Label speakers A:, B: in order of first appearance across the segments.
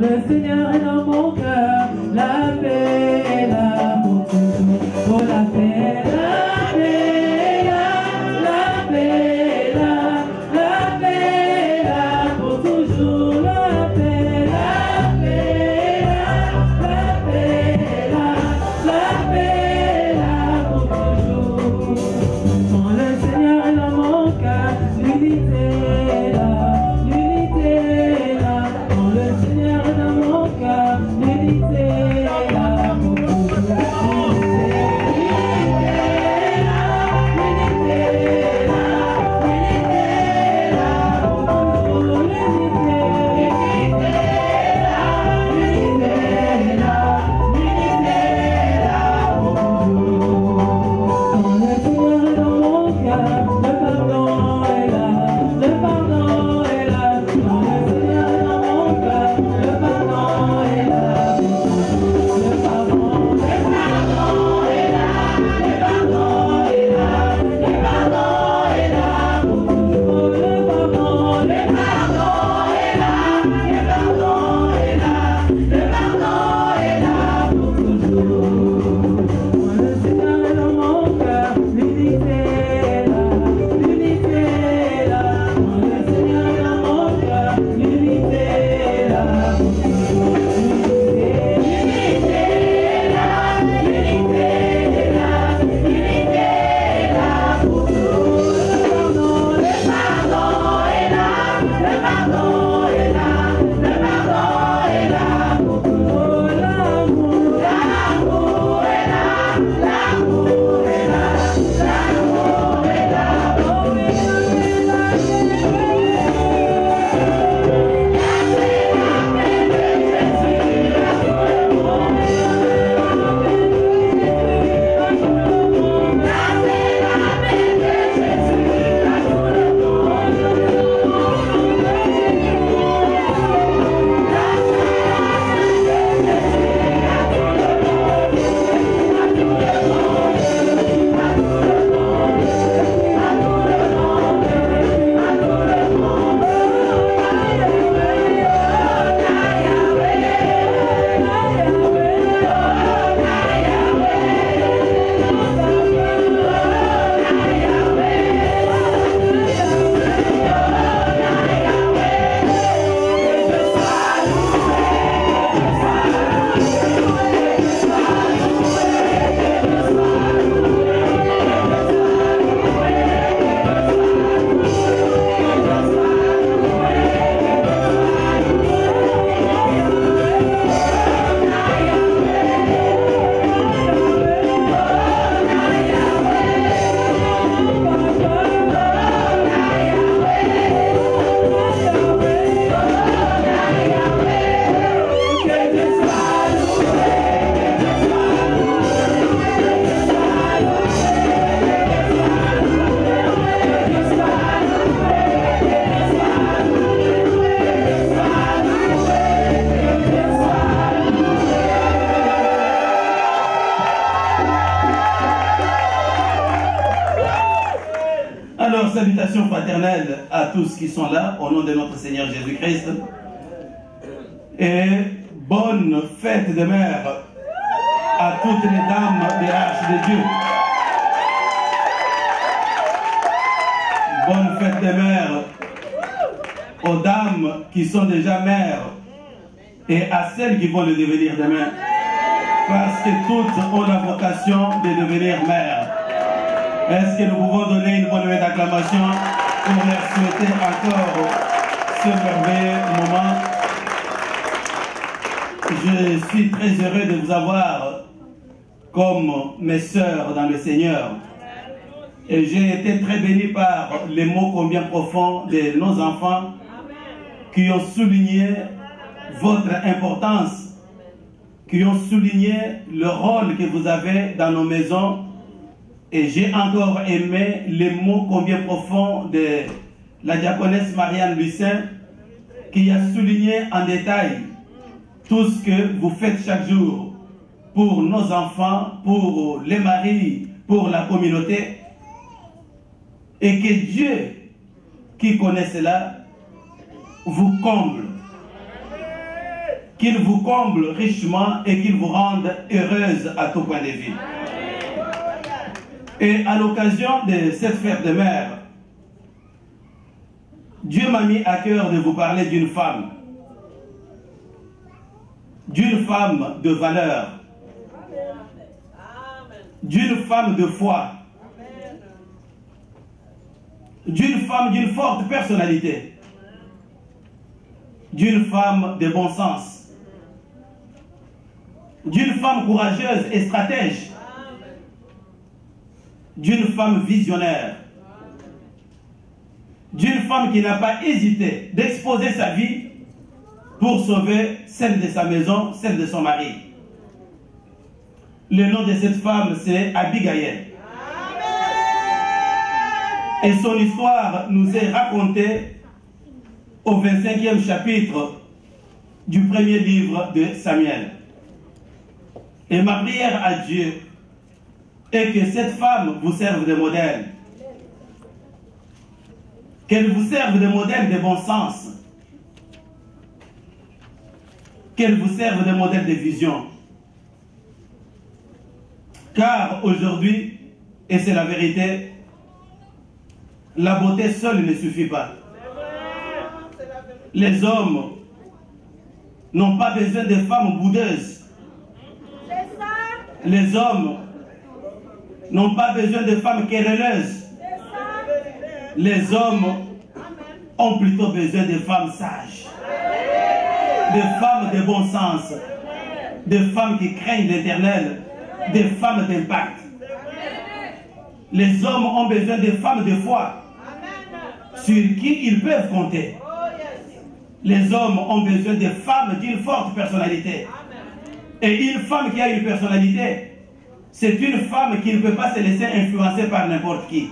A: le Seigneur est dans mon cœur, la paix est là pour toujours. Oh, la paix, la paix, la paix, la paix, là pour toujours. La paix, la paix, la paix, la paix, là pour toujours. Quand le Seigneur est dans mon cœur, l'unité est là, l'unité est là. Quand le Seigneur est dans mon cœur, l'unité est là pour toujours.
B: Alors, salutations fraternelles à tous qui sont là, au nom de notre Seigneur Jésus-Christ. Et bonne fête de mère à toutes les dames de l'Arche de Dieu. Bonne fête de mère aux dames qui sont déjà mères et à celles qui vont le devenir demain. Parce que toutes ont la vocation de devenir mères. Est-ce que nous pouvons donner une bonne d'acclamation pour leur souhaiter encore ce merveilleux moment? Je suis très heureux de vous avoir comme mes sœurs dans le Seigneur. Et j'ai été très béni par les mots combien profonds de nos enfants qui ont souligné votre importance, qui ont souligné le rôle que vous avez dans nos maisons. Et j'ai encore aimé les mots combien profonds de la diaconesse Marianne Lucin, qui a souligné en détail tout ce que vous faites chaque jour pour nos enfants, pour les maris, pour la communauté. Et que Dieu, qui connaît cela, vous comble. qu'il vous comble richement et qu'il vous rende heureuse à tout point de vue. Et à l'occasion de cette fête de mère, Dieu m'a mis à cœur de vous parler d'une femme de valeur, d'une femme de foi, d'une femme d'une forte personnalité, d'une femme de bon sens, d'une femme courageuse et stratège, d'une femme visionnaire, d'une femme qui n'a pas hésité d'exposer sa vie pour sauver celle de sa maison, celle de son mari. Le nom de cette femme, c'est Abigail. Et son histoire nous est racontée au 25e chapitre du premier livre de Samuel. Et ma prière à Dieu est que cette femme vous serve de modèle. Qu'elle vous serve de modèle de bon sens. Qu'elle vous serve de modèle de vision. Car aujourd'hui, et c'est la vérité, la beauté seule ne suffit pas. Les hommes n'ont pas besoin de femmes boudeuses. Les hommes n'ont pas besoin de femmes querelleuses. Les hommes ont plutôt besoin de femmes sages, de femmes de bon sens, de femmes qui craignent l'Éternel, de femmes d'impact. Les hommes ont besoin de femmes de foi sur qui ils peuvent compter. Les hommes ont besoin de femmes d'une forte personnalité. Et une femme qui a une personnalité, c'est une femme qui ne peut pas se laisser influencer par n'importe qui.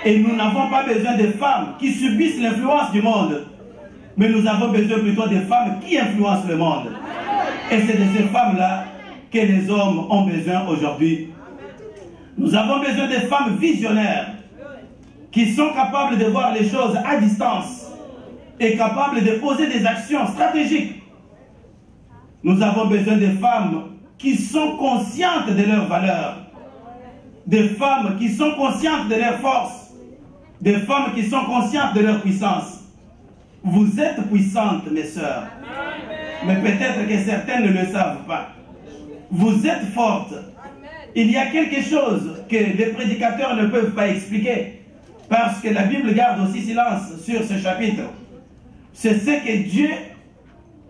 B: Et nous n'avons pas besoin de femmes qui subissent l'influence du monde, mais nous avons besoin plutôt de femmes qui influencent le monde. Et c'est de ces femmes-là que les hommes ont besoin aujourd'hui. Nous avons besoin de femmes visionnaires qui sont capables de voir les choses à distance et capables de poser des actions stratégiques. Nous avons besoin de femmes qui sont conscientes de leurs valeurs, des femmes qui sont conscientes de leurs forces, des femmes qui sont conscientes de leur puissance. Vous êtes puissantes, mes sœurs, mais peut-être que certaines ne le savent pas. Vous êtes fortes. Il y a quelque chose que les prédicateurs ne peuvent pas expliquer, parce que la Bible garde aussi silence sur ce chapitre. C'est ce que Dieu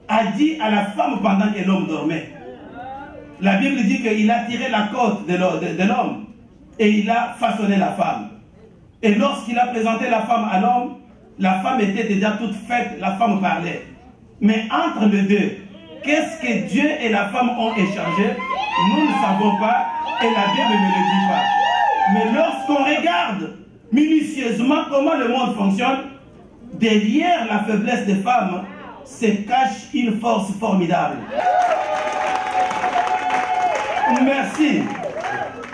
B: a dit à la femme pendant que l'homme dormait. La Bible dit qu'il a tiré la côte de l'homme et il a façonné la femme. Et lorsqu'il a présenté la femme à l'homme, la femme était déjà toute faite, la femme parlait. Mais entre les deux, qu'est-ce que Dieu et la femme ont échangé? Nous ne savons pas et la Bible ne le dit pas. Mais lorsqu'on regarde minutieusement comment le monde fonctionne, derrière la faiblesse des femmes se cache une force formidable. Merci.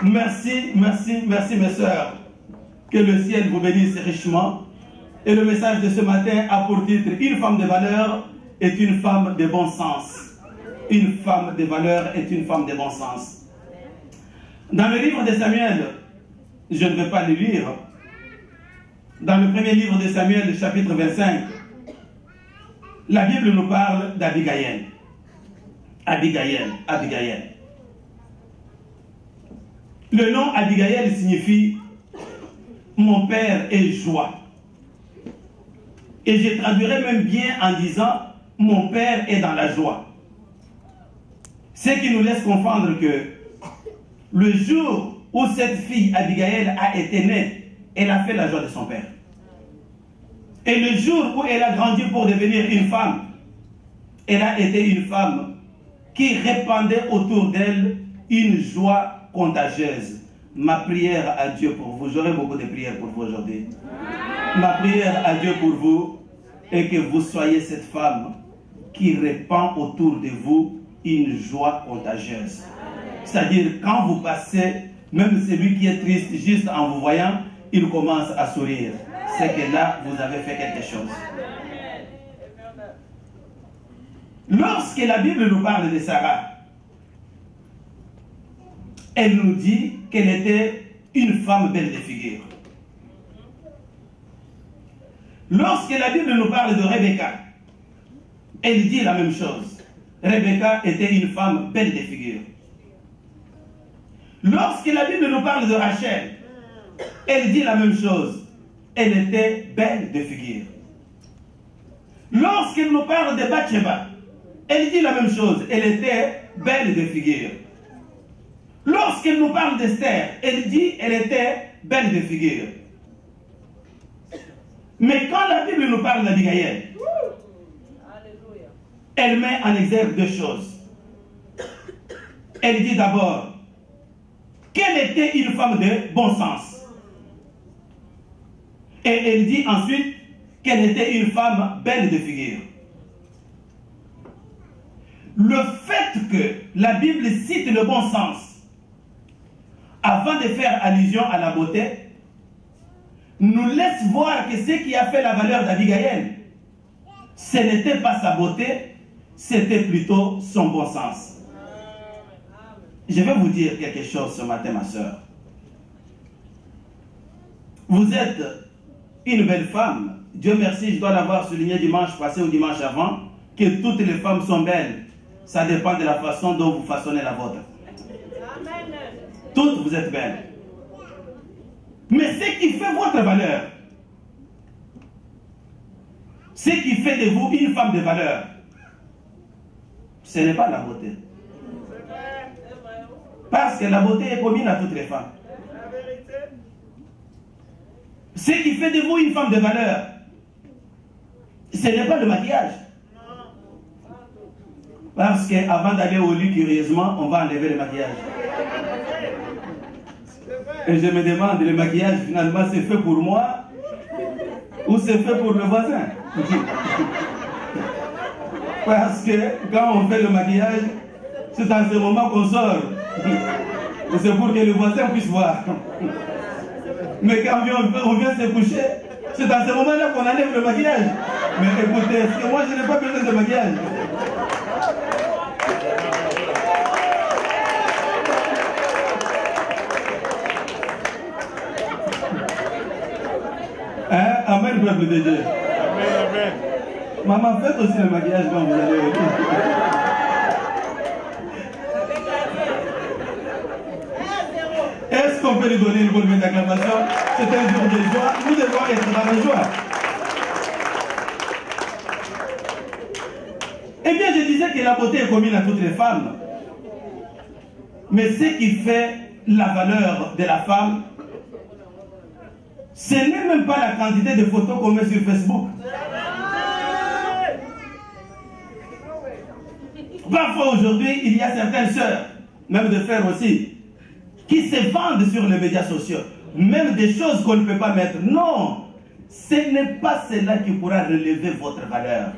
B: Merci, merci, merci mes sœurs. Que le ciel vous bénisse richement. Et le message de ce matin a pour titre « Une femme de valeur est une femme de bon sens ». Une femme de valeur est une femme de bon sens. Dans le livre de Samuel, je ne vais pas le lire, dans le premier livre de Samuel, le chapitre 25, la Bible nous parle d'Abigail. Abigail. Le nom Abigail signifie « mon père est joie ». Et je traduirais même bien en disant « mon père est dans la joie ». Ce qui nous laisse comprendre que le jour où cette fille Abigail a été née, elle a fait la joie de son père. Et le jour où elle a grandi pour devenir une femme, elle a été une femme qui répandait autour d'elle une joie contagieuse. Ma prière à Dieu pour vous, j'aurai beaucoup de prières pour vous aujourd'hui. Ma prière à Dieu pour vous est que vous soyez cette femme qui répand autour de vous une joie contagieuse. C'est-à-dire quand vous passez, même celui qui est triste, juste en vous voyant, il commence à sourire. C'est que là, vous avez fait quelque chose. Lorsque la Bible nous parle de Sarah, elle nous dit qu'elle était une femme belle de figure. Lorsque la Bible nous parle de Rebecca, elle dit la même chose. Rebecca était une femme belle de figure. Lorsque la Bible nous parle de Rachel, elle dit la même chose. Elle était belle de figure. Lorsqu'elle nous parle de Bathsheba, elle dit la même chose. Elle était belle de figure. Lorsqu'elle nous parle d'Esther, elle dit qu'elle était belle de figure. Mais quand la Bible nous parle d'Abigaïl, elle met en exergue deux choses. Elle dit d'abord qu'elle était une femme de bon sens. Et elle dit ensuite qu'elle était une femme belle de figure. Le fait que la Bible cite le bon sens avant de faire allusion à la beauté nous laisse voir que ce qui a fait la valeur d'Abigaïl, ce n'était pas sa beauté, c'était plutôt son bon sens. Je vais vous dire quelque chose ce matin, ma soeur. Vous êtes une belle femme. Dieu merci, je dois l'avoir souligné dimanche passé ou dimanche avant, que toutes les femmes sont belles. Ça dépend de la façon dont vous façonnez la vôtre. Toutes vous êtes belles. Mais ce qui fait votre valeur, ce qui fait de vous une femme de valeur, ce n'est pas la beauté. Parce que la beauté est commune à toutes les femmes. Ce qui fait de vous une femme de valeur, ce n'est pas le maquillage. Parce qu'avant d'aller au lit, curieusement, on va enlever le maquillage. Et je me demande, le maquillage, finalement, c'est fait pour moi ou c'est fait pour le voisin? Parce que quand on fait le maquillage, c'est dans ce moment qu'on sort. Et c'est pour que le voisin puisse voir. Mais quand on vient se coucher, c'est dans ce moment-là qu'on enlève le maquillage. Mais écoutez, est-ce que moi je n'ai pas besoin de maquillage? Hein? Amen, peuple de Dieu.
C: Amen, amen.
B: Maman, faites aussi le maquillage quand vous allez au lit. Est-ce qu'on peut lui donner une bonne d'acclamation? C'est un jour de joie. Nous devons être dans la joie. Eh bien, je disais que la beauté est commune à toutes les femmes. Mais ce qui fait la valeur de la femme, ce n'est même pas la quantité de photos qu'on met sur Facebook. Parfois aujourd'hui, il y a certaines sœurs, même des frères aussi, qui se vendent sur les médias sociaux, même des choses qu'on ne peut pas mettre. Non, ce n'est pas cela qui pourra relever votre valeur.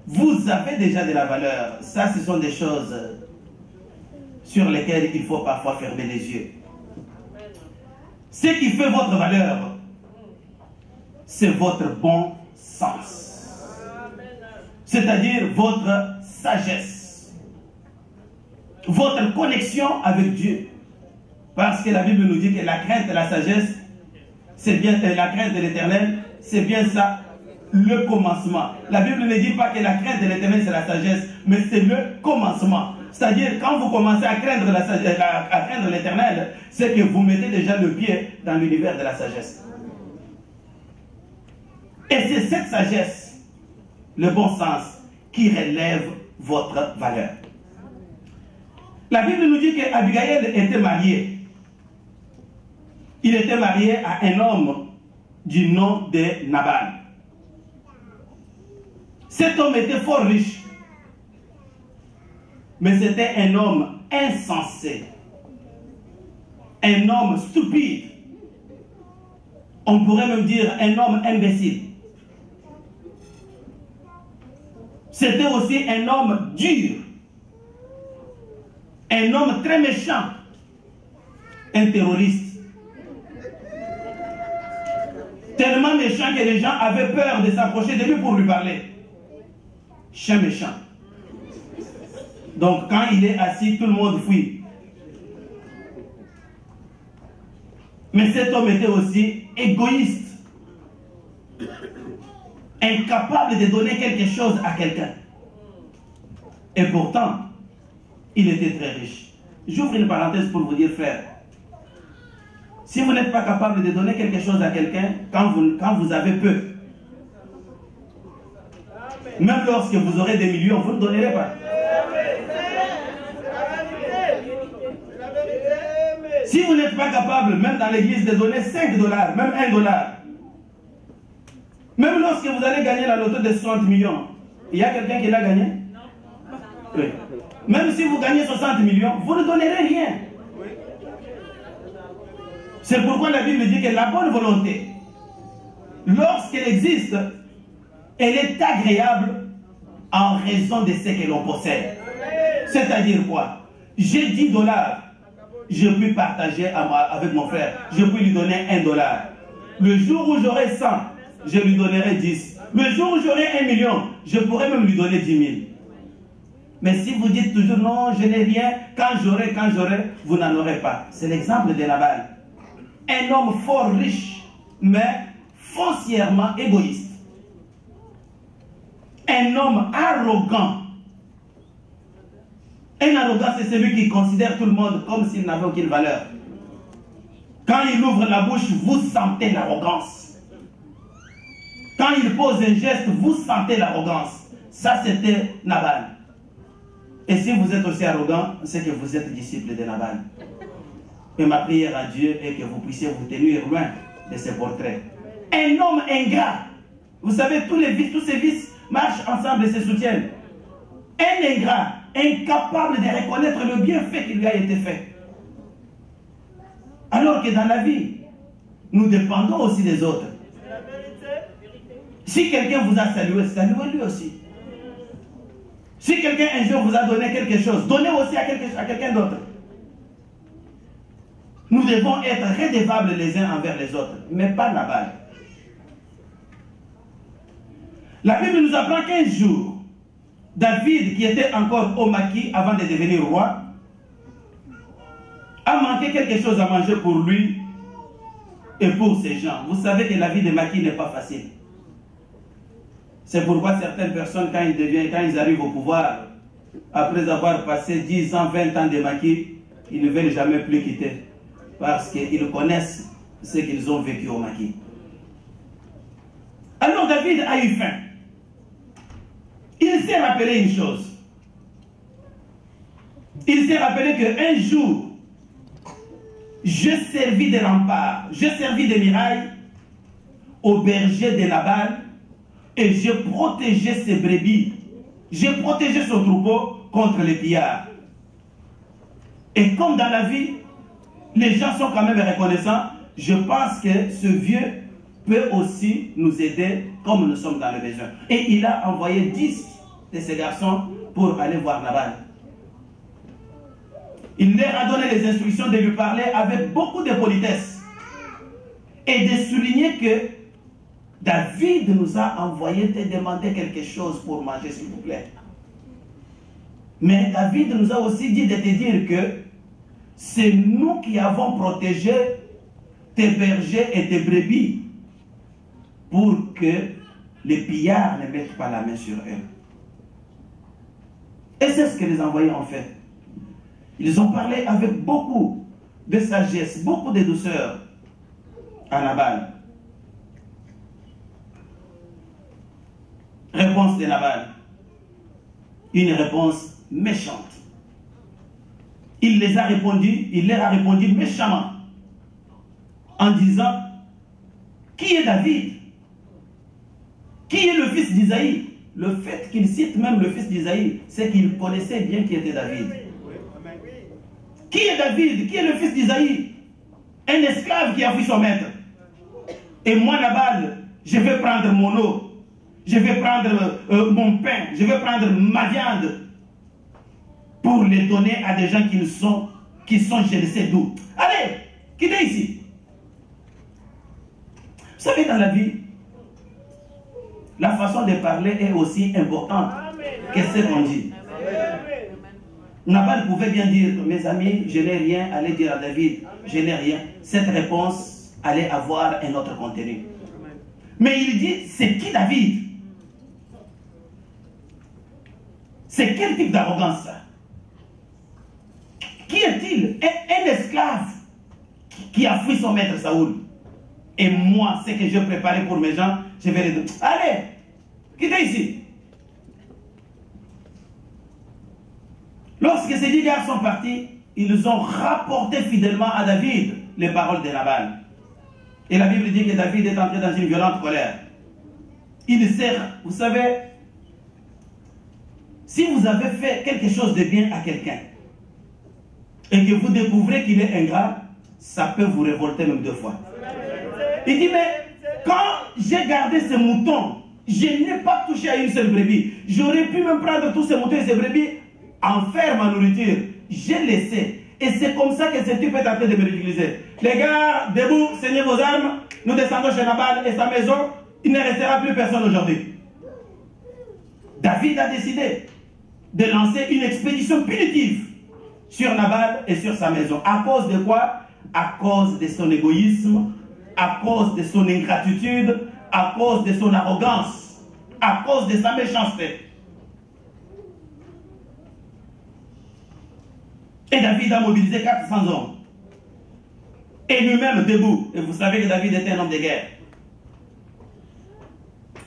B: Vous avez déjà de la valeur. Ça, ce sont des choses sur lesquelles il faut parfois fermer les yeux. Ce qui fait votre valeur, c'est votre bon sens. C'est-à-dire votre sagesse. Votre connexion avec Dieu. Parce que la Bible nous dit que la crainte et la sagesse, c'est bien la crainte de l'Éternel, c'est bien ça, le commencement. La Bible ne dit pas que la crainte de l'Éternel c'est la sagesse, mais c'est le commencement. C'est-à-dire quand vous commencez à craindre l'Éternel, c'est que vous mettez déjà le pied dans l'univers de la sagesse. Et c'est cette sagesse, le bon sens, qui relève votre valeur. La Bible nous dit qu'Abigaïl était mariée. Il était marié à un homme du nom de Nabal. Cet homme était fort riche. Mais c'était un homme insensé. Un homme stupide. On pourrait même dire un homme imbécile. C'était aussi un homme dur. Un homme très méchant. Un terroriste. Tellement méchant que les gens avaient peur de s'approcher de lui pour lui parler. chien méchant. Donc quand il est assis, tout le monde fuit. Mais cet homme était aussi égoïste, incapable de donner quelque chose à quelqu'un. Et pourtant, il était très riche. J'ouvre une parenthèse pour vous dire, frère, si vous n'êtes pas capable de donner quelque chose à quelqu'un, quand vous avez peu, même lorsque vous aurez des millions, vous ne donnerez pas. Si vous n'êtes pas capable, même dans l'église, de donner 5 $, même 1 $, même lorsque vous allez gagner la loto de 60 millions, il y a quelqu'un qui l'a gagné? Oui. Même si vous gagnez 60 millions, vous ne donnerez rien. C'est pourquoi la Bible dit que la bonne volonté, lorsqu'elle existe, elle est agréable en raison de ce que l'on possède. C'est-à-dire quoi? J'ai 10 $, je puis partager avec mon frère, je puis lui donner 1 $. Le jour où j'aurai 100, je lui donnerai 10. Le jour où j'aurai 1 million, je pourrai même lui donner 10 000. Mais si vous dites toujours non, je n'ai rien, quand j'aurai, vous n'en aurez pas. C'est l'exemple de Nabal. Un homme fort riche, mais foncièrement égoïste. Un homme arrogant. Un arrogant, c'est celui qui considère tout le monde comme s'il n'avait aucune valeur. Quand il ouvre la bouche, vous sentez l'arrogance. Quand il pose un geste, vous sentez l'arrogance. Ça, c'était Nabal. Et si vous êtes aussi arrogant, c'est que vous êtes disciple de Nabal. Et ma prière à Dieu est que vous puissiez vous tenir loin de ces portraits. Un homme ingrat. Vous savez, tous ces vices marchent ensemble et se soutiennent. Un ingrat, incapable de reconnaître le bienfait qui lui a été fait. Alors que dans la vie, nous dépendons aussi des autres. Si quelqu'un vous a salué, saluez-lui aussi. Si quelqu'un un jour vous a donné quelque chose, donnez aussi à quelqu'un d'autre. Nous devons être redevables les uns envers les autres, mais pas Nabal. La Bible nous apprend qu'un jour, David, qui était encore au maquis avant de devenir roi, a manqué quelque chose à manger pour lui et pour ses gens. Vous savez que la vie de maquis n'est pas facile. C'est pourquoi certaines personnes, quand ils arrivent au pouvoir, après avoir passé 10 ans, 20 ans de maquis, ils ne veulent jamais plus quitter. Parce qu'ils connaissent ce qu'ils ont vécu au maquis. Alors David a eu faim. Il s'est rappelé une chose. Il s'est rappelé qu'un jour, je servis de rempart, je servis de muraille au berger de Nabal et je protégeais ses brebis, je protégeais son troupeau contre les pillards. Et comme dans la vie, les gens sont quand même reconnaissants, je pense que ce vieux peut aussi nous aider comme nous sommes dans le besoin. Et il a envoyé 10 de ses garçons pour aller voir Nabal. Il leur a donné les instructions de lui parler avec beaucoup de politesse et de souligner que David nous a envoyé te demander quelque chose pour manger, s'il vous plaît. Mais David nous a aussi dit de te dire que c'est nous qui avons protégé tes bergers et tes brebis pour que les pillards ne mettent pas la main sur eux. Et c'est ce que les envoyés ont fait. Ils ont parlé avec beaucoup de sagesse, beaucoup de douceur à Nabal. Réponse de Nabal. Une réponse méchante. Il leur a répondu méchamment en disant: qui est David? Qui est le fils d'Isaïe? Le fait qu'il cite même le fils d'Isaïe, c'est qu'il connaissait bien qui était David. Qui est David? Qui est le fils d'Isaïe? Un esclave qui a fui son maître. Et moi, Nabal, je vais prendre mon eau, je vais prendre mon pain, je vais prendre ma viande pour les donner à des gens qui sont je ne sais d'où. Allez, quittez ici. Vous savez, dans la vie, la façon de parler est aussi importante. Qu'est-ce qu'on dit? Nabal pouvait bien dire, mes amis, je n'ai rien, allez dire à David, je n'ai rien. Cette réponse allait avoir un autre contenu. Mais il dit, c'est qui David? C'est quel type d'arrogance ça? Qui est-il? Un esclave qui a fui son maître Saoul. Et moi, ce que j'ai préparé pour mes gens, je vais les donner. Allez, quittez ici. Lorsque ces 10 gars sont partis, ils ont rapporté fidèlement à David les paroles de Nabal. Et la Bible dit que David est entré dans une violente colère. Il sert, vous savez, si vous avez fait quelque chose de bien à quelqu'un et que vous découvrez qu'il est ingrat, ça peut vous révolter même 2 fois. Il dit, mais quand j'ai gardé ces moutons, je n'ai pas touché à une seule brebis. J'aurais pu même prendre tous ces moutons et ces brebis, en faire ma nourriture. J'ai laissé. Et c'est comme ça que ce type est en train de me ridiculiser. Les gars, debout, saignez vos armes. Nous descendons chez Nabal et sa maison. Il ne restera plus personne aujourd'hui. David a décidé de lancer une expédition punitive sur Nabal et sur sa maison. À cause de quoi? À cause de son égoïsme, à cause de son ingratitude, à cause de son arrogance, à cause de sa méchanceté. Et David a mobilisé 400 hommes. Et lui-même debout. Et vous savez que David était un homme de guerre.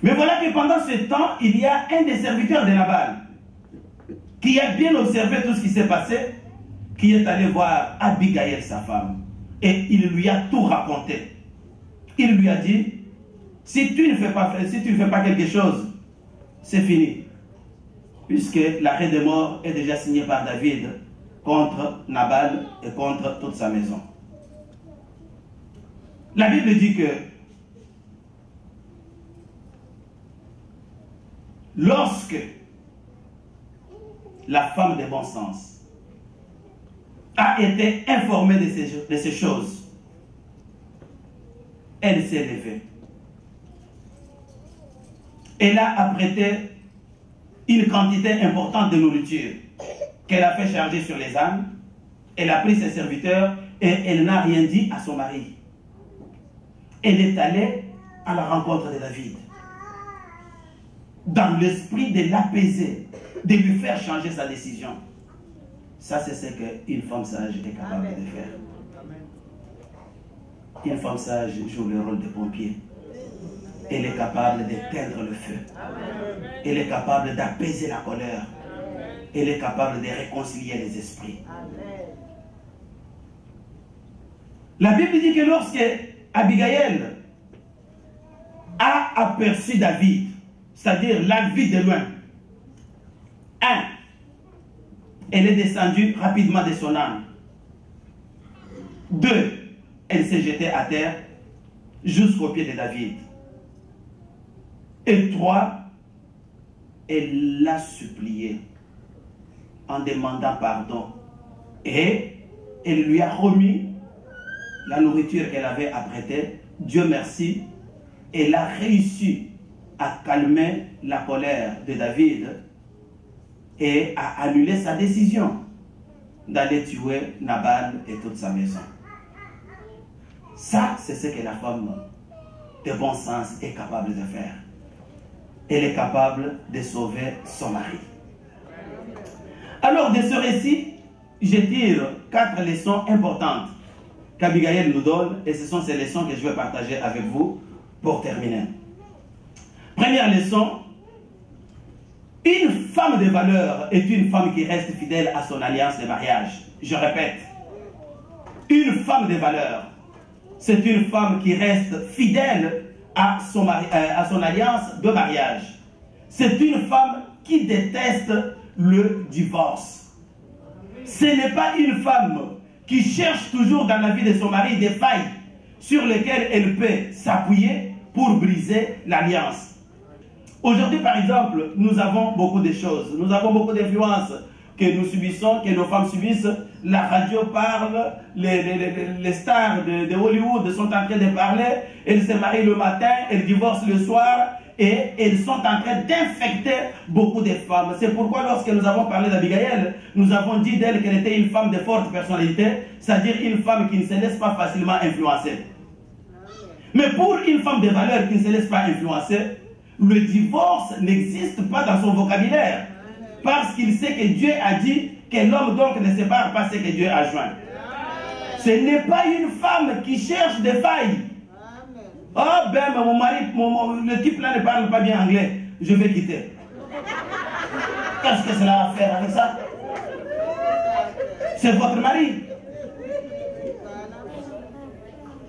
B: Mais voilà que pendant ce temps, il y a un des serviteurs de Nabal qui a bien observé tout ce qui s'est passé, qui est allé voir Abigail, sa femme. Et il lui a tout raconté. Il lui a dit, si tu ne fais pas quelque chose, c'est fini. Puisque l'arrêt de mort est déjà signé par David contre Nabal et contre toute sa maison. La Bible dit que lorsque la femme de bon sens a été informée de ces choses, elle s'est levée. Elle a apprêté une quantité importante de nourriture qu'elle a fait charger sur les ânes. Elle a pris ses serviteurs et elle n'a rien dit à son mari. Elle est allée à la rencontre de David, dans l'esprit de l'apaiser, de lui faire changer sa décision. Ça, c'est ce qu'une femme sage est capable de faire. Une femme sage joue le rôle de pompier. Elle est capable d'éteindre le feu. Elle est capable d'apaiser la colère. Elle est capable de réconcilier les esprits. La Bible dit que lorsque Abigail a aperçu David, c'est-à-dire l'a vu de loin, 1. Elle est descendue rapidement de son âne. 2. Elle s'est jetée à terre jusqu'au pied de David. Et 3. Elle l'a supplié en demandant pardon. Et elle lui a remis la nourriture qu'elle avait apprêtée. Dieu merci, elle a réussi à calmer la colère de David et à annuler sa décision d'aller tuer Nabal et toute sa maison. Ça, c'est ce que la femme de bon sens est capable de faire. Elle est capable de sauver son mari. Alors, de ce récit, je tire 4 leçons importantes qu'Abigail nous donne, et ce sont ces leçons que je vais partager avec vous pour terminer. Première leçon, une femme de valeur est une femme qui reste fidèle à son alliance de mariage. Je répète, une femme de valeur, c'est une femme qui reste fidèle à son alliance de mariage. C'est une femme qui déteste le divorce. Ce n'est pas une femme qui cherche toujours dans la vie de son mari des failles sur lesquelles elle peut s'appuyer pour briser l'alliance. Aujourd'hui, par exemple, nous avons beaucoup de choses. Nous avons beaucoup d'influences que nous subissons, que nos femmes subissent. La radio parle, les stars de Hollywood sont en train de parler. Elles se marient le matin, elles divorcent le soir. et ils sont en train d'infecter beaucoup de femmes. C'est pourquoi lorsque nous avons parlé d'Abigail, nous avons dit d'elle qu'elle était une femme de forte personnalité, c'est-à-dire une femme qui ne se laisse pas facilement influencer. Mais pour une femme de valeur qui ne se laisse pas influencer, le divorce n'existe pas dans son vocabulaire. Parce qu'il sait que Dieu a dit que l'homme donc ne sépare pas ce que Dieu a joint. Ce n'est pas une femme qui cherche des failles. Oh ben mon mari, le type là ne parle pas bien anglais, je vais quitter. Qu'est-ce que cela a à faire avec ça? C'est votre mari.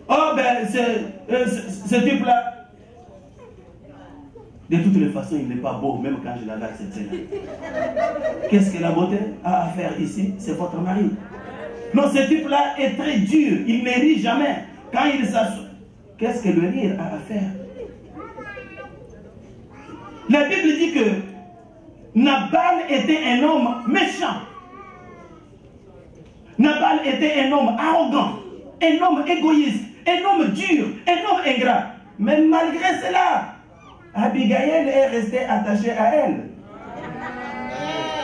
B: Oh ben ce type là, de toutes les façons il n'est pas beau, même quand je l'avais accepté là. Qu'est-ce que la beauté a à faire ici? C'est votre mari. Non, ce type là est très dur, il ne rit jamais. Quand il s'assoit, qu'est-ce que le rire a à faire? La Bible dit que Nabal était un homme méchant. Nabal était un homme arrogant, un homme égoïste, un homme dur, un homme ingrat. Mais malgré cela, Abigail est restée attachée à elle.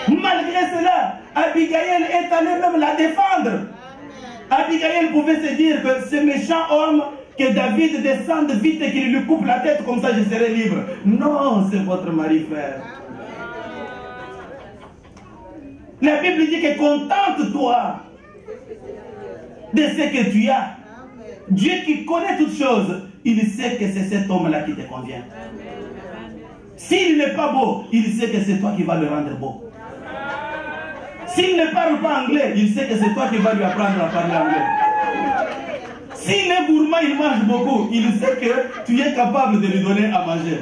B: Malgré cela, Abigail est allée même la défendre. Abigail pouvait se dire que ce méchant homme, que David descende vite et qu'il lui coupe la tête, comme ça je serai libre. Non, c'est votre mari, frère. La Bible dit que contente-toi de ce que tu as. Dieu qui connaît toutes choses, il sait que c'est cet homme-là qui te convient. S'il n'est pas beau, il sait que c'est toi qui vas le rendre beau. S'il ne parle pas anglais, il sait que c'est toi qui vas lui apprendre à parler anglais. S'il est gourmand, il mange beaucoup, il sait que tu es capable de lui donner à manger.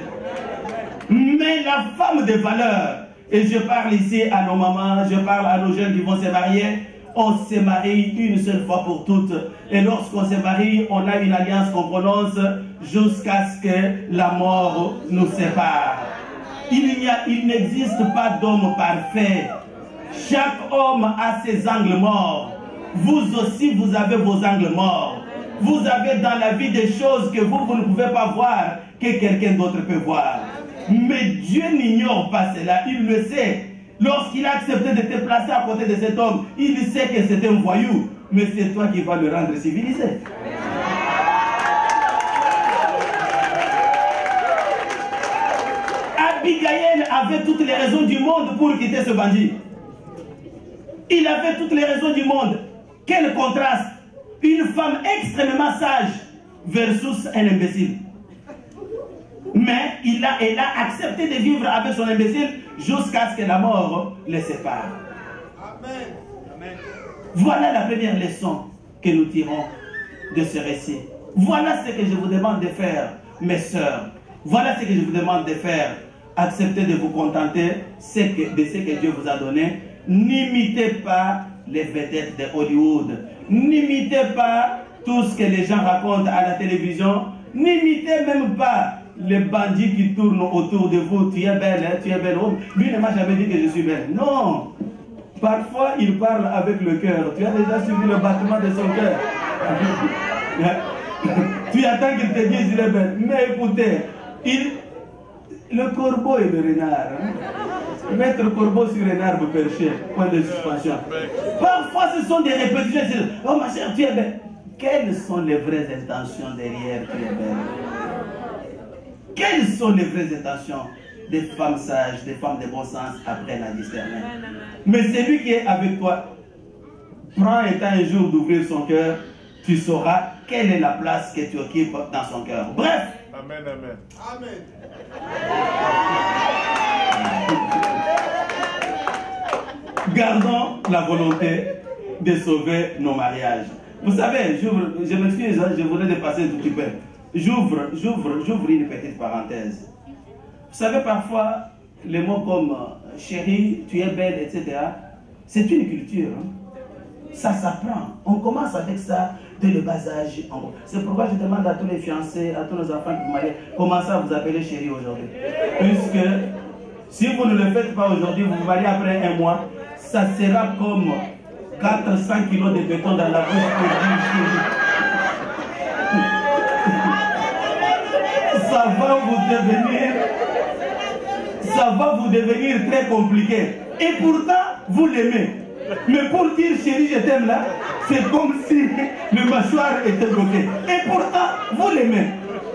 B: Mais la femme de valeur, et je parle ici à nos mamans, je parle à nos jeunes qui vont se marier, on se marie une seule fois pour toutes. Et lorsqu'on se marie, on a une alliance qu'on prononce jusqu'à ce que la mort nous sépare. Il n'existe pas d'homme parfait. Chaque homme a ses angles morts. Vous aussi, vous avez vos angles morts. Vous avez dans la vie des choses que vous ne pouvez pas voir, que quelqu'un d'autre peut voir. Mais Dieu n'ignore pas cela, il le sait. Lorsqu'il a accepté de te placer à côté de cet homme, il sait que c'est un voyou, mais c'est toi qui vas le rendre civilisé. Abigail avait toutes les raisons du monde pour quitter ce bandit. Il avait toutes les raisons du monde. Quel contraste! Une femme extrêmement sage versus un imbécile. Mais elle a accepté de vivre avec son imbécile jusqu'à ce que la mort les sépare. Amen. Voilà la première leçon que nous tirons de ce récit. Voilà ce que je vous demande de faire, mes sœurs. Voilà ce que je vous demande de faire. Acceptez de vous contenter de ce que Dieu vous a donné. N'imitez pas les vedettes de Hollywood. N'imitez pas tout ce que les gens racontent à la télévision. N'imitez même pas les bandits qui tournent autour de vous. Tu es belle, hein? Tu es belle. Oh, lui ne m'a jamais dit que je suis belle. Non. Parfois, il parle avec le cœur. Tu as déjà suivi le battement de son cœur. Tu attends qu'il te dise il est belle. Mais écoutez, le corbeau et le renard. Hein? Mettre le corbeau sur un arbre perché, point de suspension. Parfois, ce sont des répétitions. Oh ma chère, tu es belle. Quelles sont les vraies intentions derrière tu es belle? Quelles sont les vraies intentions des femmes sages, des femmes de bon sens apprennent à discerner? Mais celui qui est avec toi, prends un temps un jour d'ouvrir son cœur, tu sauras quelle est la place que tu occupes dans son cœur. Bref.
C: Amen, amen. Amen.
B: Gardons la volonté de sauver nos mariages. Vous savez, je m'excuse, je voulais dépasser un tout petit peu. J'ouvre une petite parenthèse. Vous savez, parfois, les mots comme chérie, tu es belle, etc., c'est une culture. Hein? Ça s'apprend. On commence avec ça dès le bas âge. C'est pourquoi je demande à tous les fiancés, à tous nos enfants qui vous marient, commencez à vous appeler chérie aujourd'hui. Puisque si vous ne le faites pas aujourd'hui, vous vous mariez après un mois, ça sera comme 400 kilos de béton dans la bouche pour dire chérie. Ça va va vous devenir très compliqué. Et pourtant, vous l'aimez. Mais pour dire chérie, je t'aime là, c'est comme si le mâchoire était bloqué. Et pourtant, vous l'aimez.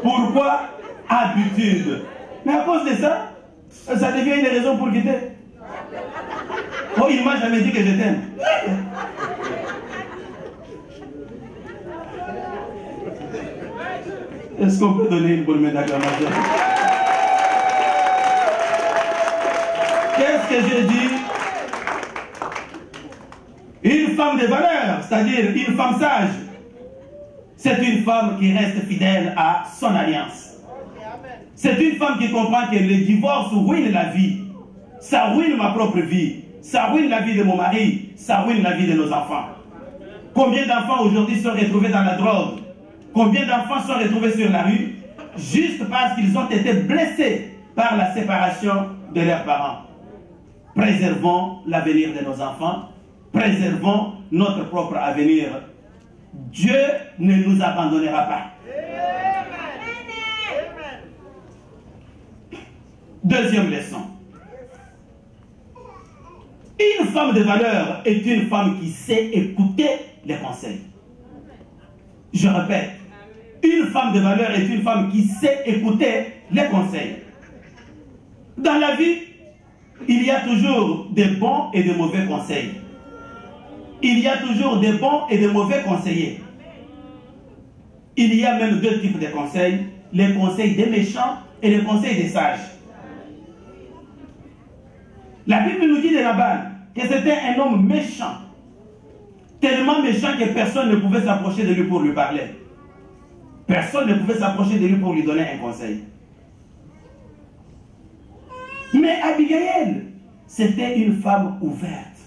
B: Pourquoi? Habitude. Mais à cause de ça, ça devient une raison pour quitter. Oh, il ne m'a jamais dit que je t'aime. Est-ce qu'on peut donner une bonne main d'acclamation? Qu'est-ce que j'ai dit? Une femme de valeur, c'est-à-dire une femme sage, c'est une femme qui reste fidèle à son alliance. C'est une femme qui comprend que le divorce ruine la vie. Ça ruine ma propre vie. Ça ruine la vie de mon mari. Ça ruine la vie de nos enfants. Combien d'enfants aujourd'hui sont retrouvés dans la drogue? Combien d'enfants sont retrouvés sur la rue juste parce qu'ils ont été blessés par la séparation de leurs parents? Préservons l'avenir de nos enfants. Préservons notre propre avenir. Dieu ne nous abandonnera pas. Deuxième leçon. Une femme de valeur est une femme qui sait écouter les conseils. Je répète, une femme de valeur est une femme qui sait écouter les conseils. Dans la vie, il y a toujours des bons et des mauvais conseils. Il y a toujours des bons et des mauvais conseillers. Il y a même deux types de conseils, les conseils des méchants et les conseils des sages. La Bible nous dit de Nabal que c'était un homme méchant, tellement méchant que personne ne pouvait s'approcher de lui pour lui parler. Personne ne pouvait s'approcher de lui pour lui donner un conseil. Mais Abigail, c'était une femme ouverte,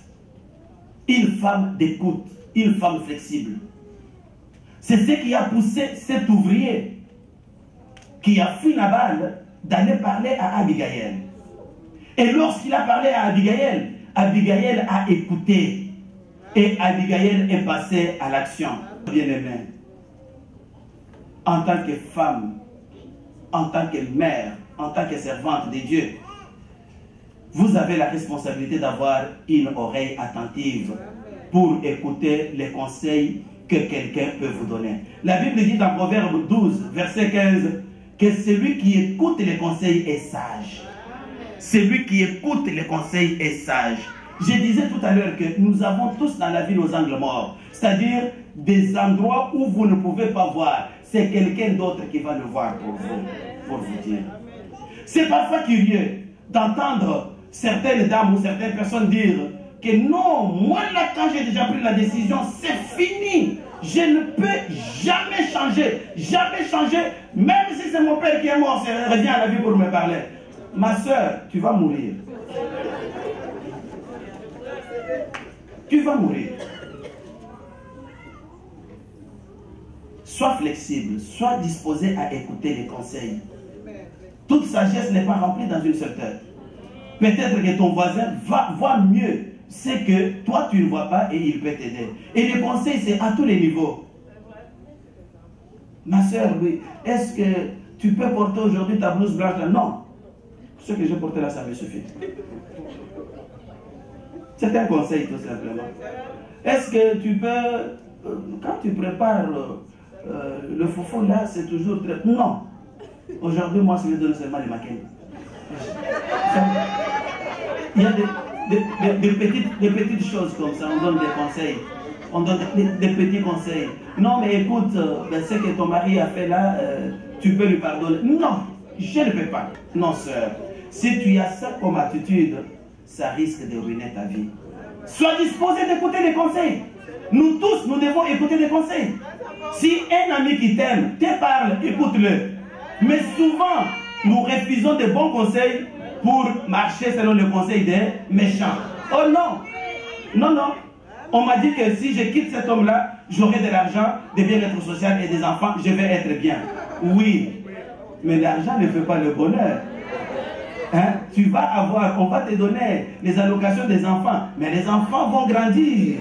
B: une femme d'écoute, une femme flexible. C'est ce qui a poussé cet ouvrier qui a fui Nabal d'aller parler à Abigail. Et lorsqu'il a parlé à Abigail, Abigail a écouté. Et Abigail est passée à l'action. Bien-aimée, en tant que femme, en tant que mère, en tant que servante de Dieu, vous avez la responsabilité d'avoir une oreille attentive pour écouter les conseils que quelqu'un peut vous donner. La Bible dit dans Proverbe 12, verset 15, que celui qui écoute les conseils est sage. Celui qui écoute les conseils est sage. Je disais tout à l'heure que nous avons tous dans la vie nos angles morts, c'est-à-dire des endroits où vous ne pouvez pas voir. C'est quelqu'un d'autre qui va le voir pour vous dire. C'est parfois curieux d'entendre certaines dames ou certaines personnes dire que non, moi là quand j'ai déjà pris la décision, c'est fini. Je ne peux jamais changer, même si c'est mon père qui est mort, c'est revient à la vie pour me parler. Ma soeur, tu vas mourir. Tu vas mourir. Sois flexible, sois disposé à écouter les conseils. Toute sagesse n'est pas remplie dans une seule tête. Peut-être que ton voisin voit mieux ce que toi tu ne vois pas et il peut t'aider. Et les conseils, c'est à tous les niveaux. Ma soeur, oui, est-ce que tu peux porter aujourd'hui ta blouse blanche là? Non. Ce que j'ai porté là, ça me suffit. C'est un conseil tout simplement. Est-ce que tu peux, quand tu prépares le foufou là, c'est toujours très... Non. Aujourd'hui, moi, je vais donner seulement les maquins. Il y a des petites choses comme ça, on donne des conseils. On donne des petits conseils. Non, mais écoute, ce que ton mari a fait là, tu peux lui pardonner. Non, je ne peux pas. Non, sœur. Si tu as ça comme attitude, ça risque de ruiner ta vie. Sois disposé d'écouter les conseils. Nous tous, nous devons écouter les conseils. Si un ami qui t'aime te parle, écoute-le. Mais souvent, nous refusons de bons conseils pour marcher selon le conseil des méchants. Oh non! Non, non. On m'a dit que si je quitte cet homme-là, j'aurai de l'argent, des bien-être social et des enfants, je vais être bien. Oui, mais l'argent ne fait pas le bonheur. Hein? Tu vas avoir, on va te donner les allocations des enfants, mais les enfants vont grandir.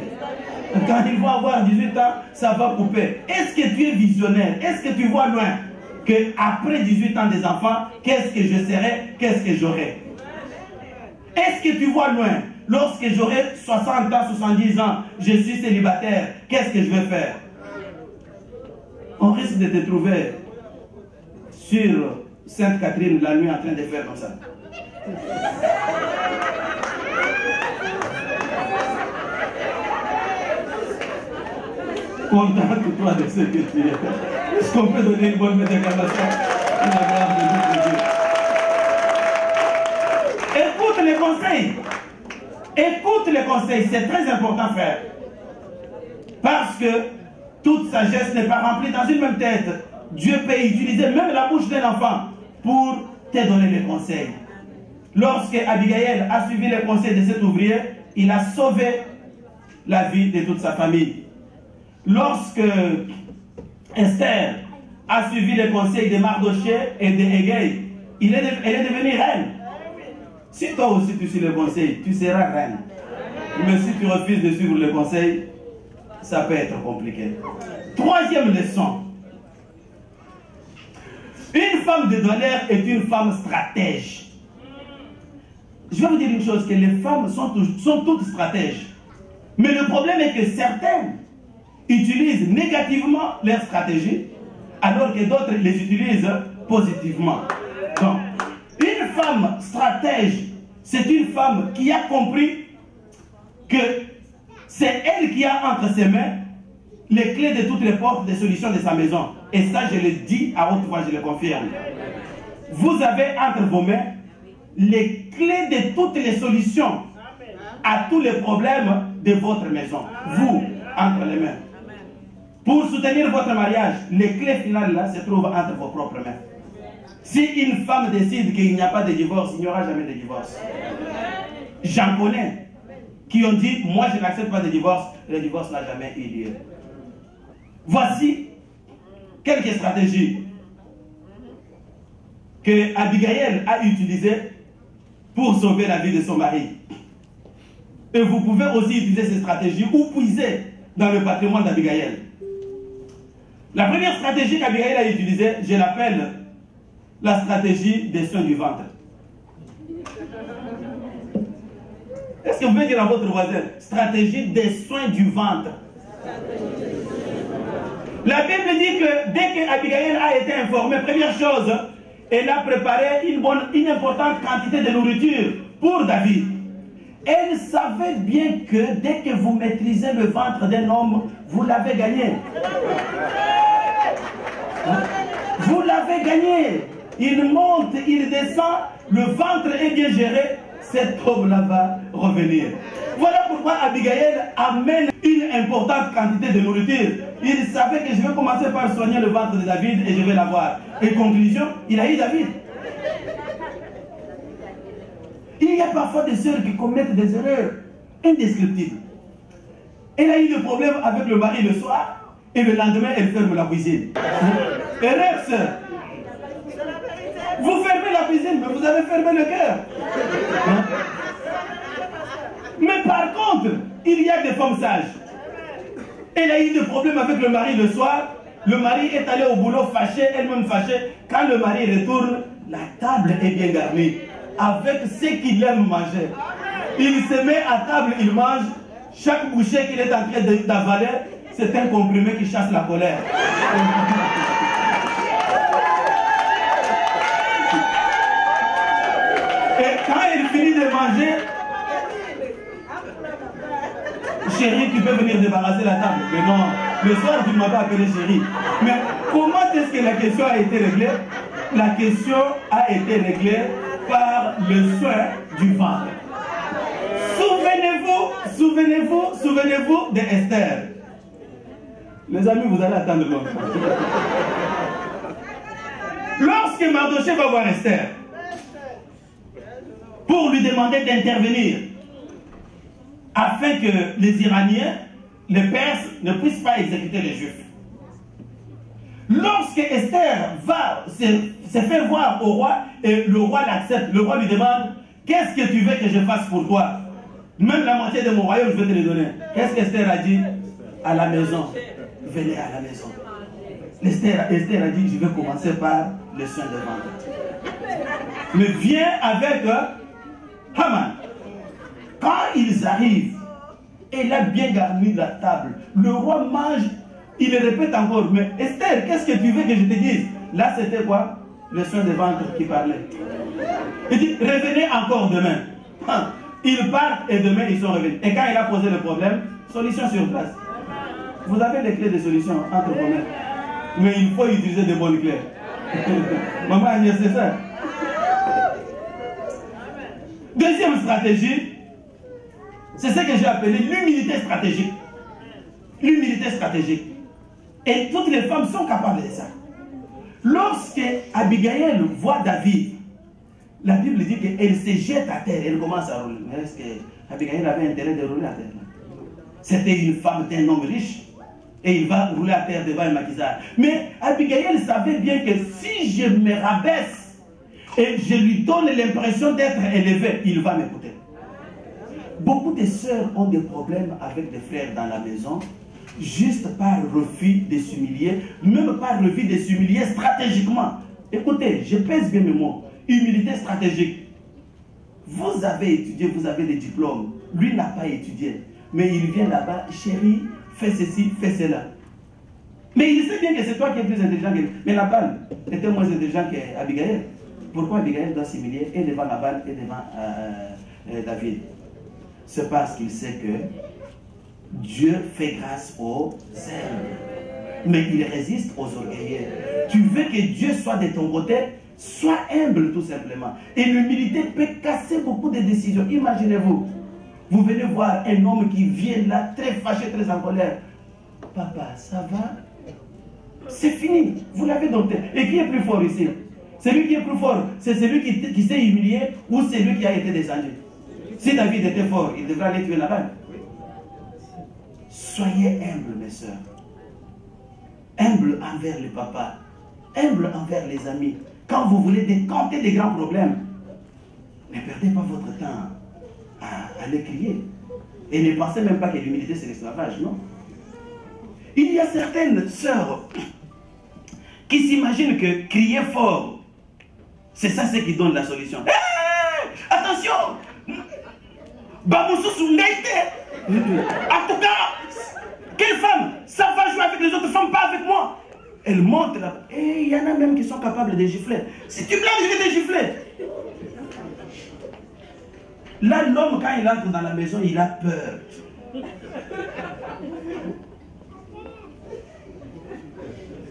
B: Quand ils vont avoir 18 ans, ça va couper. Est-ce que tu es visionnaire? Est-ce que tu vois loin? qu'après 18 ans des enfants, qu'est-ce que je serai, qu'est-ce que j'aurai? Est-ce que tu vois loin? Lorsque j'aurai 60 ans, 70 ans, je suis célibataire, qu'est-ce que je vais faire? On risque de te trouver sur Sainte-Catherine la nuit en train de faire comme ça. Contente-toi de ce que tu es. Est-ce qu'on peut donner une bonne déclaration à la grâce de notre Dieu? Écoute les conseils. Écoute les conseils. C'est très important, frère. Parce que toute sagesse n'est pas remplie dans une même tête. Dieu peut utiliser même la bouche d'un enfant pour te donner les conseils. Lorsque Abigail a suivi les conseils de cet ouvrier, il a sauvé la vie de toute sa famille. Lorsque Esther a suivi les conseils de Mardoché et de Hégé, elle est devenue reine. Si toi aussi tu suis les conseils, tu seras reine. Mais si tu refuses de suivre les conseils, ça peut être compliqué. Troisième leçon. Une femme de douanière est une femme stratège. Je vais vous dire une chose, que les femmes sont toutes stratèges. Mais le problème est que certaines utilisent négativement leur stratégie, alors que d'autres les utilisent positivement. Donc, une femme stratège, c'est une femme qui a compris que c'est elle qui a entre ses mains les clés de toutes les portes des solutions de sa maison. Et ça, je le dis à haute voix, je le confirme. Vous avez entre vos mains les clés de toutes les solutions à tous les problèmes de votre maison. Vous, entre les mains. Pour soutenir votre mariage, les clés finales là se trouvent entre vos propres mains. Si une femme décide qu'il n'y a pas de divorce, il n'y aura jamais de divorce. J'en connais qui ont dit, moi je n'accepte pas de divorce, le divorce n'a jamais eu lieu. Voici quelques stratégies que Abigail a utilisées pour sauver la vie de son mari. Et vous pouvez aussi utiliser ces stratégies ou puiser dans le patrimoine d'Abigail. La première stratégie qu'Abigail a utilisée, je l'appelle la stratégie des soins du ventre. Est-ce que vous pouvez dire à votre voisin, stratégie des soins du ventre? La Bible dit que dès qu'Abigail a été informée, première chose, elle a préparé une importante quantité de nourriture pour David. Elle savait bien que dès que vous maîtrisez le ventre d'un homme, vous l'avez gagné. Vous l'avez gagné. Il monte, il descend, le ventre est bien géré, cet homme-là va revenir. Voilà pourquoi Abigail amène une importante quantité de nourriture. Il savait que je vais commencer par soigner le ventre de David et je vais l'avoir. Et conclusion, il a eu David. Il y a parfois des sœurs qui commettent des erreurs indescriptibles. Elle a eu le problème avec le mari le soir et le lendemain elle ferme la cuisine. Erreur, sœur. Vous fermez la cuisine, mais vous avez fermé le cœur. Mais par contre, il y a des femmes sages. Elle a eu des problèmes avec le mari le soir. Le mari est allé au boulot fâché, elle-même fâchée. Quand le mari retourne, la table est bien garnie. Avec ce qu'il aime manger. Il se met à table, il mange. Chaque bouchée qu'il est en train d'avaler, c'est un comprimé qui chasse la colère. Et quand il finit de manger, chérie, tu peux venir débarrasser la table. Mais non, le soir tu ne m'as pas appelé chérie. Mais comment est-ce que la question a été réglée? La question a été réglée par le soin du ventre. Souvenez-vous de Esther. Les amis, vous allez attendre longtemps. Lorsque Mardoché va voir Esther pour lui demander d'intervenir afin que les Iraniens, les Perses, ne puissent pas exécuter les Juifs. Lorsque Esther va se faire voir au roi et le roi l'accepte, le roi lui demande, qu'est-ce que tu veux que je fasse pour toi? Même la moitié de mon royaume, je vais te le donner. Qu'est-ce qu'Esther a dit? À la maison. Venez à la maison. Esther a dit, je vais commencer par le soin de ventre. Mais viens avec Haman. Quand ils arrivent, et il a bien garni la table. Le roi mange, il le répète encore. Mais Esther, qu'est-ce que tu veux que je te dise? Là, c'était quoi? Le soin de ventre qui parlait. Il dit, revenez encore demain. Ils partent et demain, ils sont revenus. Et quand il a posé le problème, solution sur place. Vous avez les clés de solution entre problèmes. Mais il faut utiliser de bonnes clés. Maman Agnès, c'est ça. Deuxième stratégie, c'est ce que j'ai appelé l'humilité stratégique. L'humilité stratégique. Et toutes les femmes sont capables de ça. Lorsque Abigail voit David, la Bible dit qu'elle se jette à terre, elle commence à rouler. Mais est-ce qu'Abigail avait intérêt de rouler à terre? C'était une femme d'un homme riche. Et il va rouler à terre devant un maquisard. Mais Abigail savait bien que si je me rabaisse et je lui donne l'impression d'être élevé, il va m'écouter. Beaucoup de sœurs ont des problèmes avec des frères dans la maison, juste par refus de s'humilier, même par refus de s'humilier stratégiquement. Écoutez, je pèse bien mes mots. Humilité stratégique. Vous avez étudié, vous avez des diplômes. Lui n'a pas étudié. Mais il vient là-bas, chérie, fais ceci, fais cela. Mais il sait bien que c'est toi qui es plus intelligent que lui. Mais Nabal était moins intelligent qu'Abigail. Pourquoi Abigail doit s'humilier et devant Nabal et devant David? C'est parce qu'il sait que Dieu fait grâce aux humbles. Mais il résiste aux orgueilleux. Tu veux que Dieu soit de ton côté? Sois humble tout simplement. Et l'humilité peut casser beaucoup de décisions. Imaginez-vous, vous venez voir un homme qui vient là très fâché, très en colère. Papa, ça va? C'est fini. Vous l'avez dompté. Et qui est plus fort ici? Celui qui est plus fort, c'est celui qui s'est humilié ou celui qui a été descendu? Si David était fort, il devrait aller tuer Nabal. Soyez humbles, mes soeurs. Humbles envers le papa. Humbles envers les amis. Quand vous voulez décanter des grands problèmes, ne perdez pas votre temps à les crier. Et ne pensez même pas que l'humilité c'est l'esclavage, non? Il y a certaines sœurs qui s'imaginent que crier fort, c'est ça ce qui donne la solution. Hey, attention! En tout cas, quelle femme? Ça va jouer avec les autres femmes, pas avec moi. Elle monte là. Et il y en a même qui sont capables de gifler. Si tu blagues, je vais te gifler. Là, l'homme, quand il entre dans la maison, il a peur.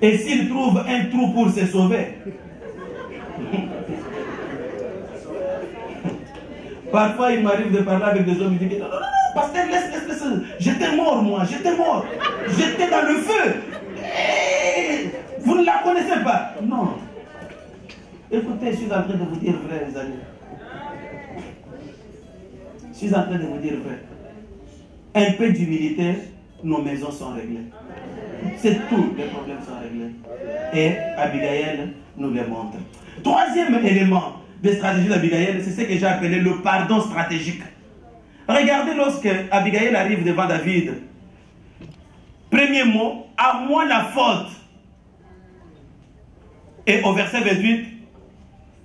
B: Et s'il trouve un trou pour se sauver, parfois il m'arrive de parler avec des hommes, ils disent non, non, non, pasteur, laisse, j'étais mort moi, j'étais mort, j'étais dans le feu. Vous ne la connaissez pas? Non. Écoutez, je suis en train de vous dire vrai, les amis. Je suis en train de vous dire vrai. Un peu d'humilité, nos maisons sont réglées. C'est tout, les problèmes sont réglés. Et Abigail nous le montre. Troisième élément de stratégie d'Abigail, c'est ce que j'ai appelé le pardon stratégique. Regardez lorsque Abigail arrive devant David. Premier mot, à moi la faute. Et au verset 28,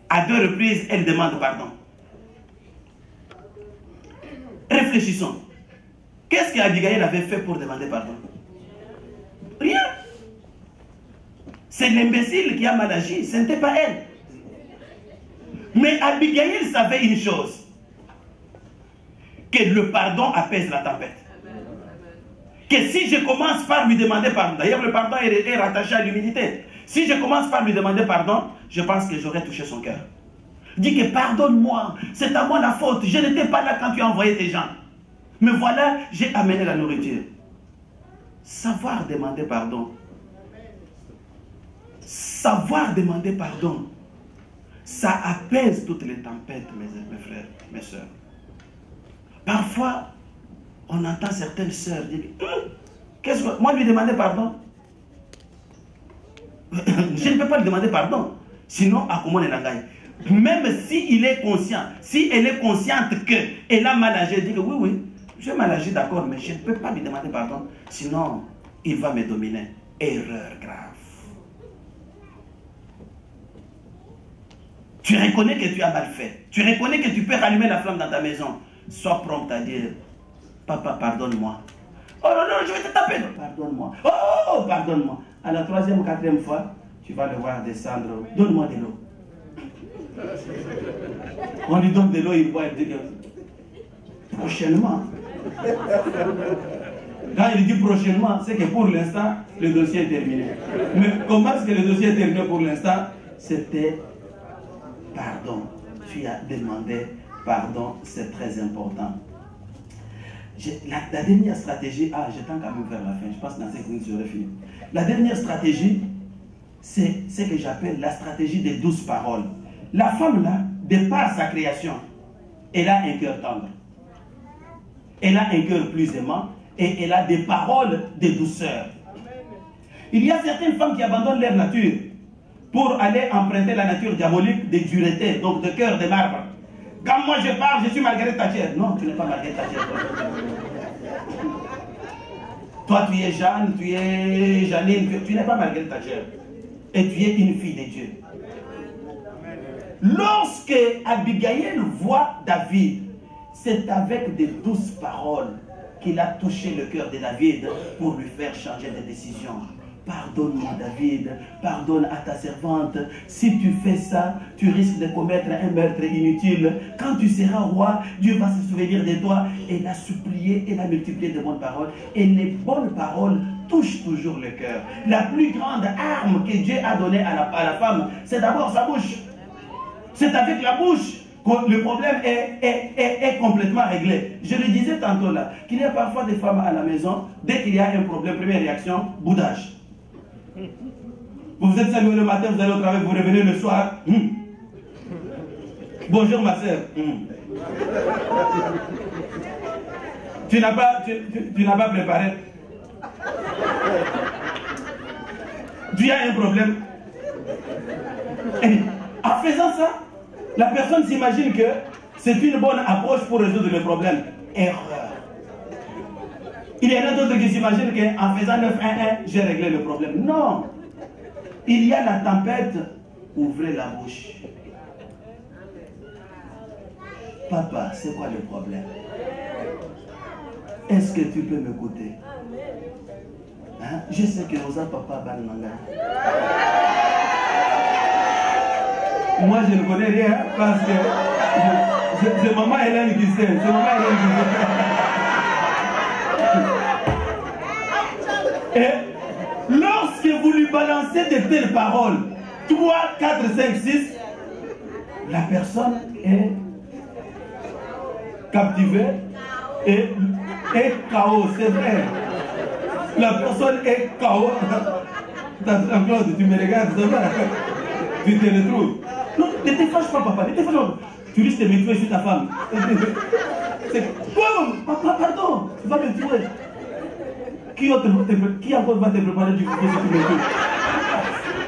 B: à 2 reprises, elle demande pardon. Réfléchissons. Qu'est-ce qu'Abigail avait fait pour demander pardon? Rien. C'est l'imbécile qui a mal agi, ce n'était pas elle. Mais Abigail savait une chose, que le pardon apaise la tempête. Que si je commence par lui demander pardon, d'ailleurs le pardon est rattaché à l'humilité. Si je commence par lui demander pardon, je pense que j'aurais touché son cœur. Dis que pardonne-moi, c'est à moi la faute, je n'étais pas là quand tu as envoyé tes gens. Mais voilà, j'ai amené la nourriture. Savoir demander pardon. Savoir demander pardon, ça apaise toutes les tempêtes, mes frères, mes soeurs. Parfois, on entend certaines sœurs dire, qu'est-ce que moi lui demander pardon? Je ne peux pas lui demander pardon. Sinon, à comment elle a gagné? Même s'il est conscient, si elle est consciente qu'elle a mal agi, elle dit que oui, j'ai mal agi, d'accord, mais je ne peux pas lui demander pardon. Sinon, il va me dominer. Erreur grave. Tu reconnais que tu as mal fait. Tu reconnais que tu peux rallumer la flamme dans ta maison. Sois prompt à dire, papa, pardonne-moi. Oh non, non, je vais te taper. Pardonne-moi. Oh, pardonne-moi. À la troisième ou quatrième fois, tu vas le voir descendre. Donne-moi de l'eau. On lui donne de l'eau, il boit, il dit que prochainement. Quand il dit prochainement, c'est que pour l'instant, le dossier est terminé. Mais comment est-ce que le dossier est terminé pour l'instant? C'était pardon. Tu as demandé pardon, c'est très important. La dernière stratégie, je tends quand même vers la fin, je pense que dans 5 minutes j'aurai fini. La dernière stratégie, c'est ce que j'appelle la stratégie des 12 paroles. La femme là, de par sa création, elle a un cœur tendre. Elle a un cœur plus aimant et elle a des paroles de douceur. Il y a certaines femmes qui abandonnent leur nature pour aller emprunter la nature diabolique de dureté, donc de cœur de marbre. Quand moi je parle, je suis Margaret Thatcher. Non, tu n'es pas Margaret Thatcher. Toi, tu es Jeanne, tu es Janine, tu n'es pas Margaret Thatcher. Et tu es une fille de Dieu. Lorsque Abigail voit David, c'est avec des douces paroles qu'il a touché le cœur de David pour lui faire changer de décision. Pardonne-moi David, pardonne à ta servante. Si tu fais ça, tu risques de commettre un meurtre inutile. Quand tu seras roi, Dieu va se souvenir de toi. Elle a supplié, elle a multiplié de bonnes paroles. Et les bonnes paroles touchent toujours le cœur. La plus grande arme que Dieu a donnée à la femme, c'est d'abord sa bouche. C'est avec la bouche que le problème est complètement réglé. Je le disais tantôt là, qu'il y a parfois des femmes à la maison, dès qu'il y a un problème, première réaction, boudage. Vous vous êtes salué le matin, vous allez au travail, vous revenez le soir. Bonjour ma soeur. Tu n'as pas préparé. Tu as un problème. Et en faisant ça, la personne s'imagine que c'est une bonne approche pour résoudre le problème. Erreur. Il y en a d'autres qui s'imaginent qu'en faisant 9-1-1, j'ai réglé le problème. Non. Il y a la tempête, ouvrez la bouche. Papa, c'est quoi le problème? Est-ce que tu peux m'écouter? Hein? Je sais que Rosa Papa Banmanga. Moi, je ne connais rien parce que c'est maman Hélène qui sait. C'est maman Hélène qui sait. Et lorsque vous lui balancez de telles paroles, 3, 4, 5, 6, la personne est captivée et KO, c'est vrai. La personne est KO. Claude, tu me regardes, c'est vrai. Tu te retrouves. Non, ne te fâche pas, papa, ne te fâche pas. Tu risques de me tuer sur ta femme. C'est bon, papa, pardon, tu vas me tuer. Qui encore va te préparer du coup si tu me tues?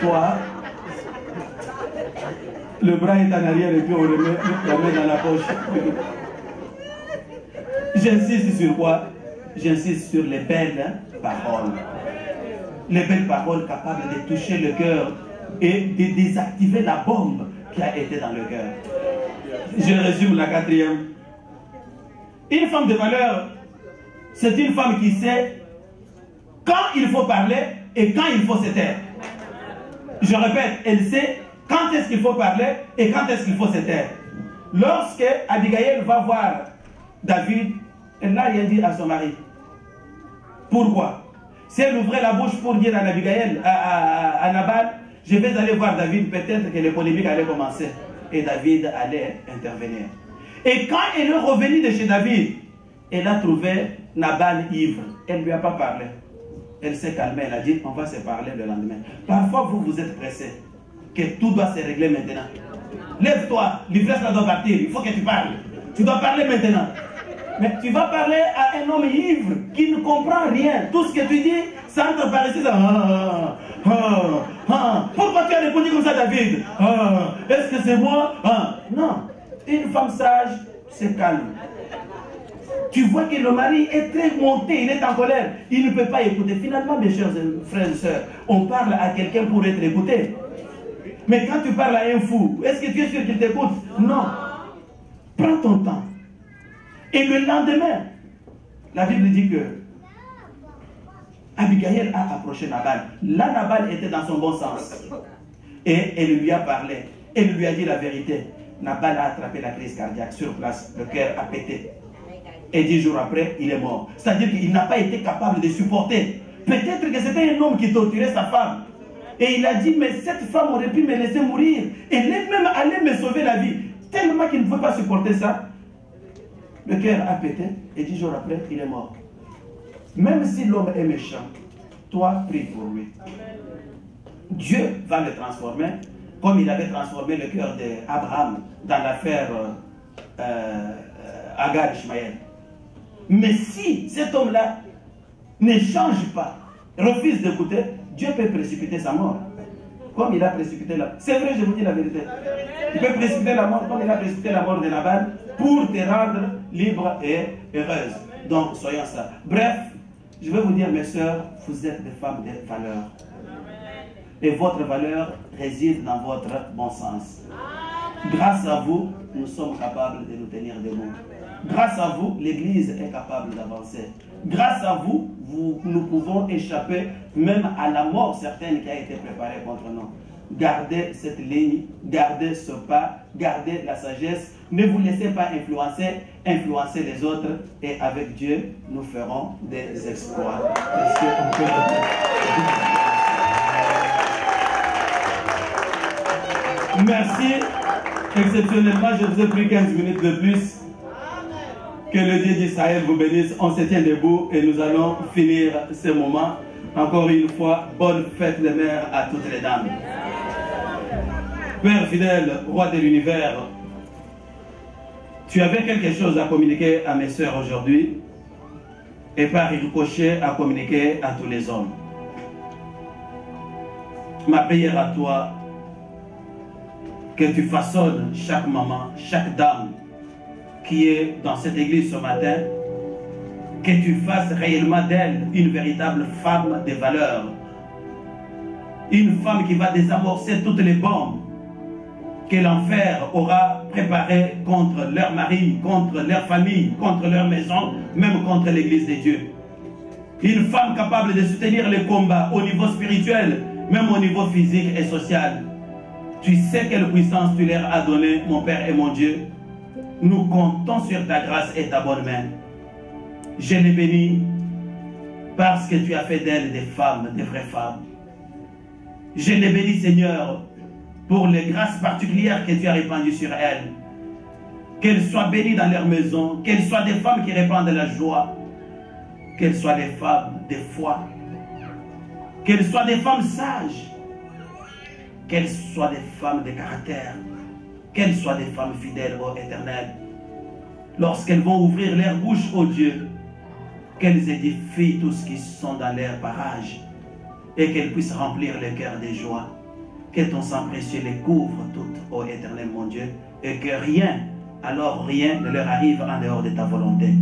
B: Toi, le bras est en arrière et puis on remet la main dans la poche. J'insiste sur quoi? J'insiste sur les belles paroles. Les belles paroles capables de toucher le cœur et de désactiver la bombe qui a été dans le cœur. Je résume la quatrième. Une femme de valeur, c'est une femme qui sait quand il faut parler et quand il faut se taire. Je répète, elle sait quand est-ce qu'il faut parler et quand est-ce qu'il faut se taire. Lorsque Abigail va voir David, elle n'a rien dit à son mari. Pourquoi? Si elle ouvrait la bouche pour dire à Abigail, à Nabal, je vais aller voir David, peut-être que les polémiques allaient commencer. Et David allait intervenir. Et quand elle est revenue de chez David, elle a trouvé Nabal ivre. Elle ne lui a pas parlé. Elle s'est calmée, elle a dit, on va se parler le lendemain. Parfois, vous êtes pressé, que tout doit se régler maintenant. Lève-toi, l'ivresse doit partir, il faut que tu parles. Tu dois parler maintenant. Mais tu vas parler à un homme ivre qui ne comprend rien. Tout ce que tu dis, ça entre par ici. Pourquoi tu as répondu comme ça, David? Est-ce que c'est moi? Non. Une femme sage se calme. Tu vois que le mari est très monté, il est en colère. Il ne peut pas écouter. Finalement, mes chers frères et sœurs, on parle à quelqu'un pour être écouté. Mais quand tu parles à un fou, est-ce que tu es sûr qu'il t'écoute? Non. Prends ton temps. Et le lendemain, la Bible dit que Abigail a approché Nabal. Là, Nabal était dans son bon sens. Et elle lui a parlé. Elle lui a dit la vérité. Nabal a attrapé la crise cardiaque sur place. Le cœur a pété. Et 10 jours après, il est mort. C'est-à-dire qu'il n'a pas été capable de supporter. Peut-être que c'était un homme qui torturait sa femme. Et il a dit, mais cette femme aurait pu me laisser mourir. Elle est même allée me sauver la vie. Tellement qu'il ne pouvait pas supporter ça. Le cœur a pété. Et 10 jours après, il est mort. Même si l'homme est méchant, toi, prie pour lui. Dieu va le transformer comme il avait transformé le cœur d'Abraham dans l'affaire Agar Ishmaël. Mais si cet homme-là ne change pas, refuse d'écouter, Dieu peut précipiter sa mort. Comme il a précipité la... C'est vrai, je vous dis la vérité. Il peut précipiter la mort comme il a précipité la mort de Nabal pour te rendre libre et heureuse. Donc, soyons ça. Bref, je vais vous dire, mes sœurs, vous êtes des femmes de valeur. Et votre valeur réside dans votre bon sens. Grâce à vous, nous sommes capables de nous tenir debout. Grâce à vous, l'Église est capable d'avancer. Grâce à vous, nous pouvons échapper même à la mort certaine qui a été préparée contre nous. Gardez cette ligne, gardez ce pas, gardez la sagesse. Ne vous laissez pas influencer les autres. Et avec Dieu, nous ferons des exploits. Merci. Exceptionnellement, je vous ai pris 15 minutes de plus. Que le Dieu d'Israël vous bénisse. On se tient debout et nous allons finir ce moment. Encore une fois, bonne fête des mères à toutes les dames. Père fidèle, roi de l'univers, tu avais quelque chose à communiquer à mes sœurs aujourd'hui et par ricochet à communiquer à tous les hommes. Ma prière à toi, que tu façonnes chaque maman, chaque dame qui est dans cette église ce matin, que tu fasses réellement d'elle une véritable femme de valeur. Une femme qui va désamorcer toutes les bombes que l'enfer aura préparées contre leur mari, contre leur famille, contre leur maison, même contre l'église de Dieu. Une femme capable de soutenir les combats au niveau spirituel, même au niveau physique et social. Tu sais quelle puissance tu leur as donnée, mon Père et mon Dieu. Nous comptons sur ta grâce et ta bonne main. Je les bénis parce que tu as fait d'elles des femmes, des vraies femmes. Je les bénis, Seigneur, pour les grâces particulières que tu as répandues sur elles. Qu'elles soient bénies dans leur maison, qu'elles soient des femmes qui répandent la joie, qu'elles soient des femmes de foi, qu'elles soient des femmes sages, qu'elles soient des femmes de caractère, qu'elles soient des femmes fidèles au Éternel. Lorsqu'elles vont ouvrir leur bouche au Dieu, qu'elles édifient tous ceux qui sont dans leur barrage et qu'elles puissent remplir le cœur de joie. Que ton sang précieux les couvre toutes, ô Éternel mon Dieu, et que rien, alors rien ne leur arrive en dehors de ta volonté.